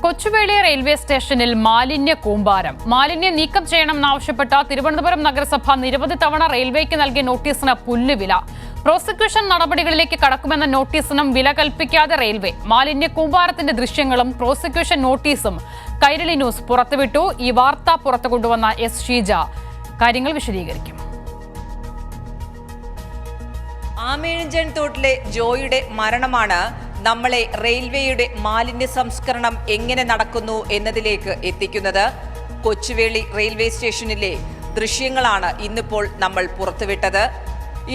Kochuveli railway സ്റ്റേഷനിൽ മാലിന്യ കൂമ്പാരം. മാലിന്യം നീക്കം ചെയ്യണമെന്നാവശ്യപ്പെട്ട തിരുവനന്തപുരം നഗരസഭ നിരവധി തവണ റെയിൽവേക്ക് നൽകിയ നോട്ടീസിന് പുല്ലുവില. പ്രോസിക്യൂഷൻ നടപടികളിലേക്ക് കടക്കുമെന്ന നോട്ടീസിനും വില കൽപ്പിക്കാതെ റെയിൽവേ. മാലിന്യ കൂമ്പാരത്തിന്റെ ദൃശ്യങ്ങളും പ്രോസിക്യൂഷൻ നോട്ടീസും കൈരളി ന്യൂസ് പുറത്തുവിട്ടു. ഈ വാർത്ത പുറത്തു കൊണ്ടുവന്ന എസ് ഷീജ കാര്യങ്ങൾ വിശദീകരിക്കും. ആമേഴഞ്ചൻ തോട്ടിലെ ജോയിയുടെ മരണമാണ് നമ്മളെ റെയിൽവേയുടെ മാലിന്യ സംസ്കരണം എങ്ങനെ നടക്കുന്നു എന്നതിലേക്ക് എത്തിക്കുന്നത്. കൊച്ചുവേളി റെയിൽവേ സ്റ്റേഷനിലെ ദൃശ്യങ്ങളാണ് ഇന്നിപ്പോൾ നമ്മൾ പുറത്തുവിട്ടത്.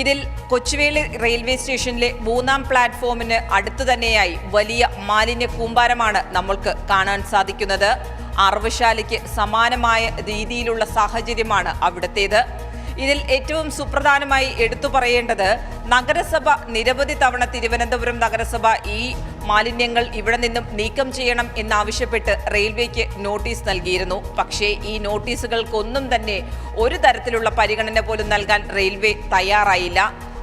ഇതിൽ കൊച്ചുവേളി റെയിൽവേ സ്റ്റേഷനിലെ 3-ാം പ്ലാറ്റ്ഫോമിന് അടുത്തു തന്നെയായി വലിയ മാലിന്യ കൂമ്പാരമാണ് നമ്മൾക്ക് കാണാൻ സാധിക്കുന്നത്. അറവുശാലയ്ക്ക് സമാനമായ രീതിയിലുള്ള സാഹചര്യമാണ് അവിടത്തേത്. ഇതിൽ ഏറ്റവും സുപ്രധാനമായി എടുത്തു പറയേണ്ടത്, നഗരസഭ നിരവധി തവണ തിരുവനന്തപുരം നഗരസഭ ഈ മാലിന്യങ്ങൾ ഇവിടെ നിന്നും നീക്കം ചെയ്യണം എന്നാവശ്യപ്പെട്ട് റെയിൽവേക്ക് നോട്ടീസ് നൽകിയിരുന്നു. പക്ഷേ ഈ നോട്ടീസുകൾക്കൊന്നും തന്നെ ഒരു തരത്തിലുള്ള പരിഗണന പോലും നൽകാൻ റെയിൽവേ തയ്യാറായില്ല.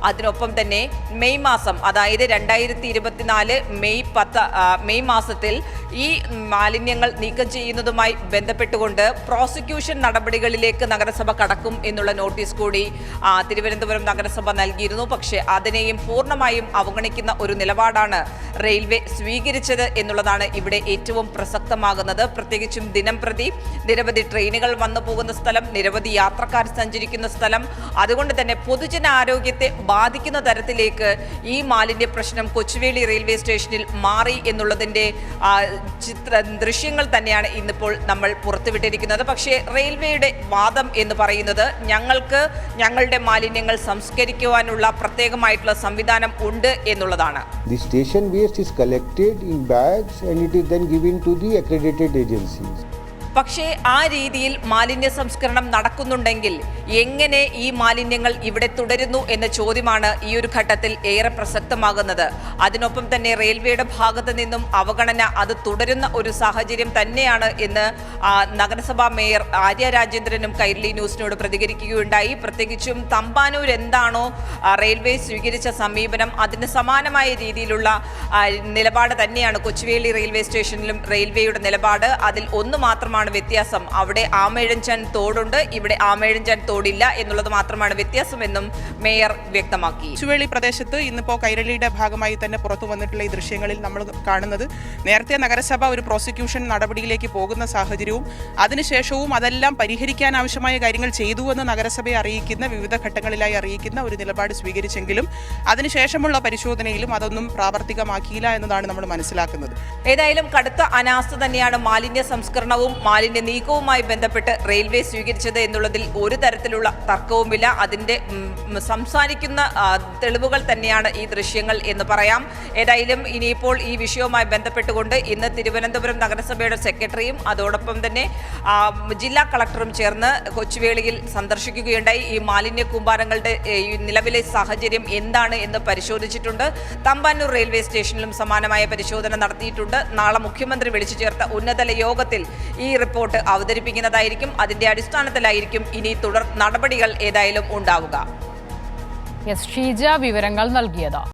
അതിനൊപ്പം തന്നെ മെയ് മാസം, അതായത് 2024 മെയ് മാസത്തിൽ ഈ മാലിന്യങ്ങൾ നീക്കം ചെയ്യുന്നതുമായി ബന്ധപ്പെട്ടുകൊണ്ട് പ്രോസിക്യൂഷൻ നടപടികളിലേക്ക് നഗരസഭ കടക്കും എന്നുള്ള നോട്ടീസ് കൂടി തിരുവനന്തപുരം നഗരസഭ നൽകിയിരുന്നു. പക്ഷേ അതിനെയും പൂർണ്ണമായും അവഗണിക്കുന്ന ഒരു നിലപാടാണ് റെയിൽവേ സ്വീകരിച്ചത് എന്നുള്ളതാണ് ഇവിടെ ഏറ്റവും പ്രസക്തമാകുന്നത്. പ്രത്യേകിച്ചും ദിനംപ്രതി നിരവധി ട്രെയിനുകൾ വന്നു പോകുന്ന സ്ഥലം, നിരവധി യാത്രക്കാർ സഞ്ചരിക്കുന്ന സ്ഥലം, അതുകൊണ്ട് തന്നെ പൊതുജനാരോഗ്യത്തെ ബാധിക്കുന്ന തരത്തിലേക്ക് ഈ മാലിന്യ പ്രശ്നം കൊച്ചുവേളി റെയിൽവേ സ്റ്റേഷനിൽ മാറി എന്നുള്ളതിൻ്റെ ദൃശ്യങ്ങൾ തന്നെയാണ് ഇന്നിപ്പോൾ നമ്മൾ പുറത്തുവിട്ടിരിക്കുന്നത്. പക്ഷേ റെയിൽവേയുടെ വാദം എന്ന് പറയുന്നത്, ഞങ്ങൾക്ക് ഞങ്ങളുടെ മാലിന്യങ്ങൾ സംസ്കരിക്കുവാനുള്ള പ്രത്യേകമായിട്ടുള്ള സംവിധാനം ഉണ്ട് എന്നുള്ളതാണ്. The station waste is collected in bags and it is then given to the accredited agencies. പക്ഷേ ആ രീതിയിൽ മാലിന്യ സംസ്കരണം നടക്കുന്നുണ്ടെങ്കിൽ എങ്ങനെ ഈ മാലിന്യങ്ങൾ ഇവിടെ തുടരുന്നു എന്ന ചോദ്യമാണ് ഈ ഒരു ഘട്ടത്തിൽ ഏറെ പ്രസക്തമാകുന്നത്. അതിനൊപ്പം തന്നെ റെയിൽവേയുടെ ഭാഗത്ത് നിന്നും അവഗണന അത് തുടരുന്ന ഒരു സാഹചര്യം തന്നെയാണ് എന്ന് നഗരസഭാ മേയർ ആര്യ രാജേന്ദ്രനും കൈരളി ന്യൂസിനോട് പ്രതികരിക്കുകയുണ്ടായി. പ്രത്യേകിച്ചും തമ്പാനൂർ എന്താണോ റെയിൽവേ സ്വീകരിച്ച സമീപനം, അതിന് സമാനമായ രീതിയിലുള്ള നിലപാട് തന്നെയാണ് കൊച്ചുവേളി റെയിൽവേ സ്റ്റേഷനിലും റെയിൽവേയുടെ നിലപാട്. അതിൽ ഒന്ന് മാത്രമാണ് വ്യത്യാസം. അവിടെ ആമേഴഞ്ചൻ തോടുണ്ട്, ഇവിടെ ആമേഴഞ്ചൻ തോടില്ല എന്നുള്ളത് മാത്രമാണ് വ്യത്യാസമെന്നും മേയർ വ്യക്തമാക്കി. കൊച്ചുവേളി പ്രദേശത്ത് ഇന്നിപ്പോൾ കൈരളിയുടെ ഭാഗമായി തന്നെ പുറത്തു വന്നിട്ടുള്ള ഈ ദൃശ്യങ്ങളിൽ നമ്മൾ കാണുന്നത്, നേരത്തെ നഗരസഭ ഒരു പ്രോസിക്യൂഷൻ നടപടിയിലേക്ക് പോകുന്ന സാഹചര്യവും അതിനുശേഷവും അതെല്ലാം പരിഹരിക്കാൻ ആവശ്യമായ കാര്യങ്ങൾ ചെയ്തുവെന്ന് നഗരസഭയെ അറിയിക്കുന്ന, വിവിധ ഘട്ടങ്ങളിലായി അറിയിക്കുന്ന ഒരു നിലപാട് സ്വീകരിച്ചെങ്കിലും അതിനുശേഷമുള്ള പരിശോധനയിലും അതൊന്നും പ്രാവർത്തികമാക്കിയില്ല എന്നതാണ് നമ്മൾ മനസ്സിലാക്കുന്നത്. ഏതായാലും കടുത്ത അനാസ്ഥ തന്നെയാണ് മാലിന്യ സംസ്കരണവും മാലിന്യ നീക്കവുമായി ബന്ധപ്പെട്ട് റെയിൽവേ സ്വീകരിച്ചത് എന്നുള്ളതിൽ ഒരു തരത്തിലുള്ള തർക്കവുമില്ല. അതിൻ്റെ സംസാരിക്കുന്ന തെളിവുകൾ തന്നെയാണ് ഈ ദൃശ്യങ്ങൾ എന്ന് പറയാം. ഏതായാലും ഇനിയിപ്പോൾ ഈ വിഷയവുമായി ബന്ധപ്പെട്ടുകൊണ്ട് ഇന്ന് തിരുവനന്തപുരം നഗരസഭയുടെ സെക്രട്ടറിയും അതോടൊപ്പം തന്നെ ജില്ലാ കളക്ടറും ചേർന്ന് കൊച്ചുവേളിയിൽ സന്ദർശിക്കുകയുണ്ടായി. ഈ മാലിന്യ കൂമ്പാരങ്ങളുടെ നിലവിലെ സാഹചര്യം എന്താണ് എന്ന് പരിശോധിച്ചിട്ടുണ്ട്. തമ്പാനൂർ റെയിൽവേ സ്റ്റേഷനിലും സമാനമായ പരിശോധന നടത്തിയിട്ടുണ്ട്. നാളെ മുഖ്യമന്ത്രി വിളിച്ചു ചേർത്ത ഉന്നതതല യോഗത്തിൽ ഈ റിപ്പോർട്ട് അവതരിപ്പിക്കുന്നതായിരിക്കും. അതിന്റെ അടിസ്ഥാനത്തിലായിരിക്കും ഇനി തുടർ നടപടികൾ ഏതായാലും ഉണ്ടാവുക. എസ് ഷീജ വിവരങ്ങൾ നൽകിയത്.